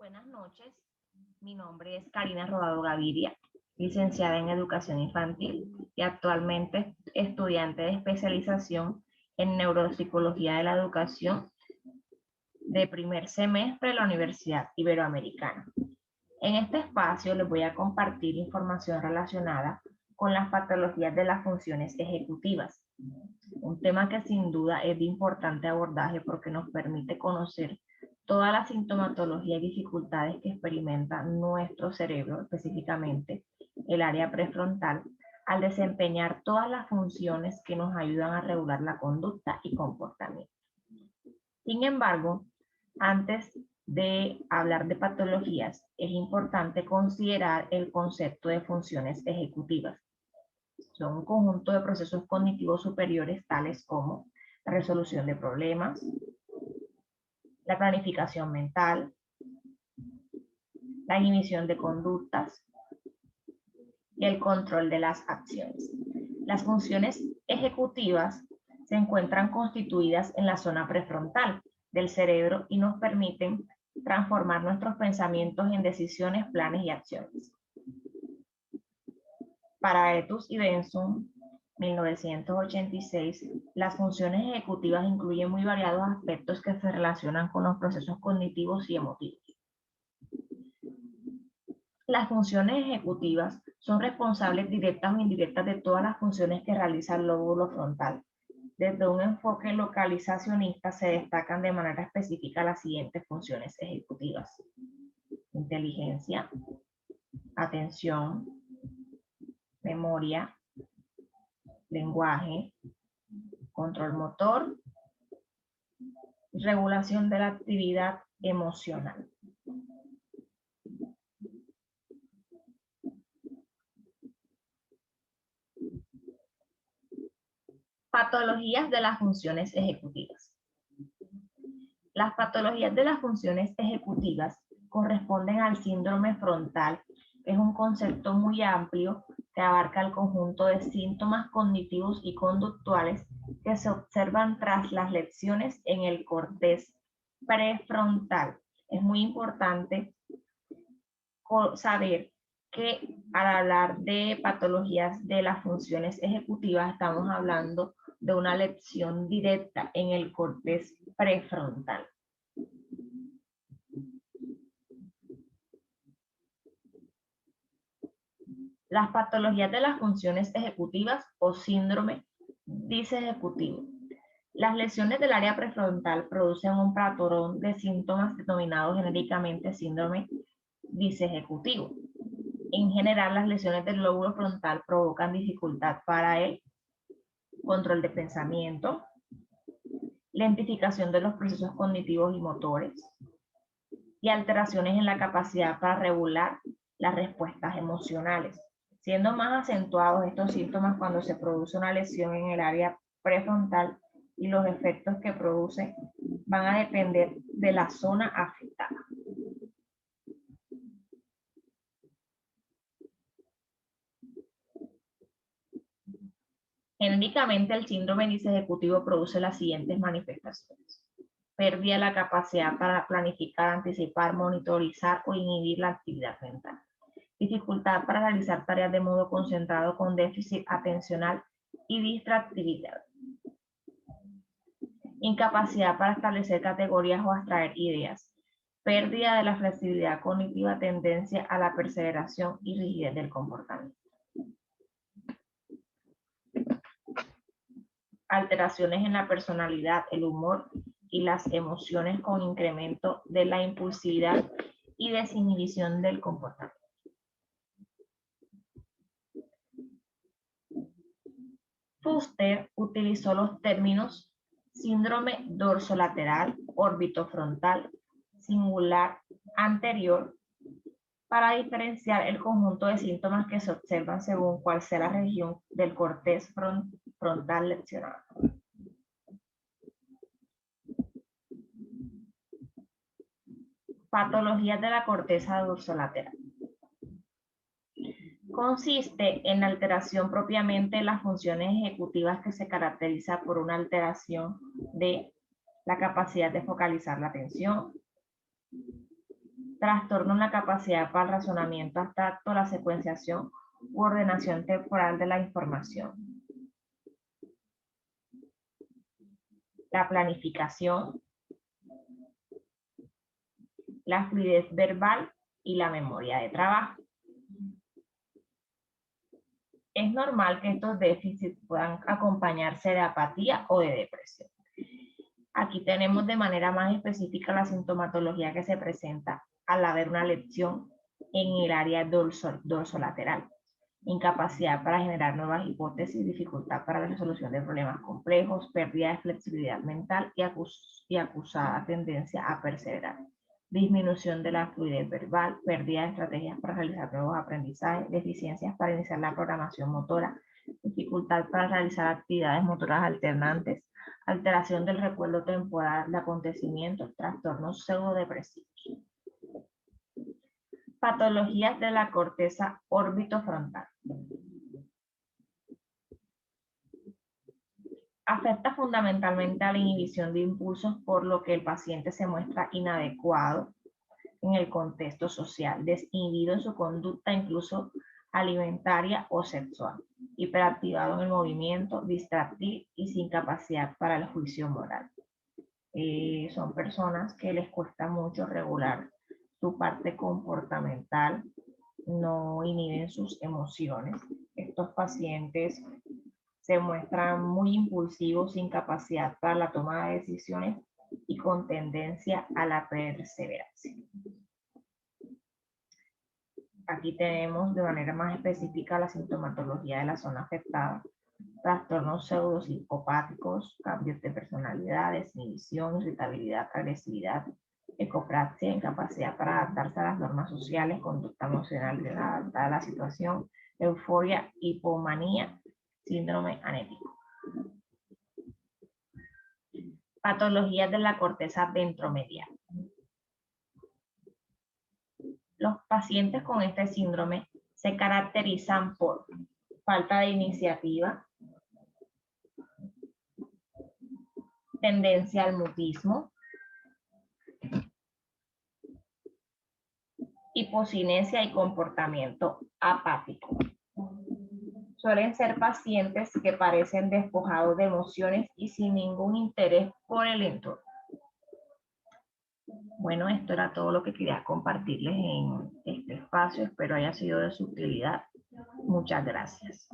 Buenas noches, mi nombre es Karina Rodado Gaviria, licenciada en Educación Infantil y actualmente estudiante de especialización en Neuropsicología de la Educación de primer semestre de la Universidad Iberoamericana. En este espacio les voy a compartir información relacionada con las patologías de las funciones ejecutivas, un tema que sin duda es de importante abordaje porque nos permite conocer toda la sintomatología y dificultades que experimenta nuestro cerebro, específicamente el área prefrontal, al desempeñar todas las funciones que nos ayudan a regular la conducta y comportamiento. Sin embargo, antes de hablar de patologías, es importante considerar el concepto de funciones ejecutivas. Son un conjunto de procesos cognitivos superiores tales como la resolución de problemas, la planificación mental, la inhibición de conductas y el control de las acciones. Las funciones ejecutivas se encuentran constituidas en la zona prefrontal del cerebro y nos permiten transformar nuestros pensamientos en decisiones, planes y acciones. Para Etus y Benson, 1986, las funciones ejecutivas incluyen muy variados aspectos que se relacionan con los procesos cognitivos y emotivos. Las funciones ejecutivas son responsables directas o indirectas de todas las funciones que realiza el lóbulo frontal. Desde un enfoque localizacionista se destacan de manera específica las siguientes funciones ejecutivas: inteligencia, atención, memoria, lenguaje, control motor, regulación de la actividad emocional. Patologías de las funciones ejecutivas. Las patologías de las funciones ejecutivas corresponden al síndrome frontal, que es un concepto muy amplio que abarca el conjunto de síntomas cognitivos y conductuales que se observan tras las lesiones en el corteza prefrontal. Es muy importante saber que al hablar de patologías de las funciones ejecutivas estamos hablando de una lesión directa en el corteza prefrontal. Las patologías de las funciones ejecutivas o síndrome disejecutivo. Las lesiones del área prefrontal producen un patrón de síntomas denominados genéricamente síndrome disejecutivo. En general, las lesiones del lóbulo frontal provocan dificultad para el control de pensamiento, lentificación de los procesos cognitivos y motores, y alteraciones en la capacidad para regular las respuestas emocionales, siendo más acentuados estos síntomas cuando se produce una lesión en el área prefrontal, y los efectos que produce van a depender de la zona afectada. Genéricamente, el síndrome disejecutivo produce las siguientes manifestaciones: pérdida de la capacidad para planificar, anticipar, monitorizar o inhibir la actividad mental, dificultad para realizar tareas de modo concentrado con déficit atencional y distractividad, incapacidad para establecer categorías o abstraer ideas, pérdida de la flexibilidad cognitiva, tendencia a la perseveración y rigidez del comportamiento. Alteraciones en la personalidad, el humor y las emociones con incremento de la impulsividad y desinhibición del comportamiento. Fuster utilizó los términos síndrome dorsolateral, orbitofrontal, singular, anterior, para diferenciar el conjunto de síntomas que se observan según cuál sea la región del corteza frontal lesionada. Patologías de la corteza dorsolateral. Consiste en la alteración propiamente de las funciones ejecutivas que se caracteriza por una alteración de la capacidad de focalizar la atención, trastorno en la capacidad para el razonamiento abstracto, la secuenciación u ordenación temporal de la información, la planificación, la fluidez verbal y la memoria de trabajo. Es normal que estos déficits puedan acompañarse de apatía o de depresión. Aquí tenemos de manera más específica la sintomatología que se presenta al haber una lesión en el área dorsolateral, incapacidad para generar nuevas hipótesis, dificultad para la resolución de problemas complejos, pérdida de flexibilidad mental y acusada tendencia a perseverar, disminución de la fluidez verbal, pérdida de estrategias para realizar nuevos aprendizajes, deficiencias para iniciar la programación motora, dificultad para realizar actividades motoras alternantes, alteración del recuerdo temporal de acontecimientos, trastornos pseudodepresivos. Patologías de la corteza órbitofrontal. Afecta fundamentalmente a la inhibición de impulsos, por lo que el paciente se muestra inadecuado en el contexto social, desinhibido en su conducta incluso alimentaria o sexual, hiperactivado en el movimiento, distractivo y sin capacidad para el juicio moral. Son personas que les cuesta mucho regular su parte comportamental, no inhiben sus emociones. Estos pacientes se muestran muy impulsivos, sin capacidad para la toma de decisiones y con tendencia a la perseverancia. Aquí tenemos de manera más específica la sintomatología de la zona afectada, trastornos pseudopsicopáticos, cambios de personalidad, desinhibición, irritabilidad, agresividad, ecopraxia, incapacidad para adaptarse a las normas sociales, conducta emocional adaptada a la situación, euforia, hipomanía, síndrome anémico. Patologías de la corteza ventromedial. Los pacientes con este síndrome se caracterizan por falta de iniciativa, tendencia al mutismo, hipocinesia y comportamiento apático. Suelen ser pacientes que parecen despojados de emociones y sin ningún interés por el entorno. Bueno, esto era todo lo que quería compartirles en este espacio. Espero haya sido de su utilidad. Muchas gracias.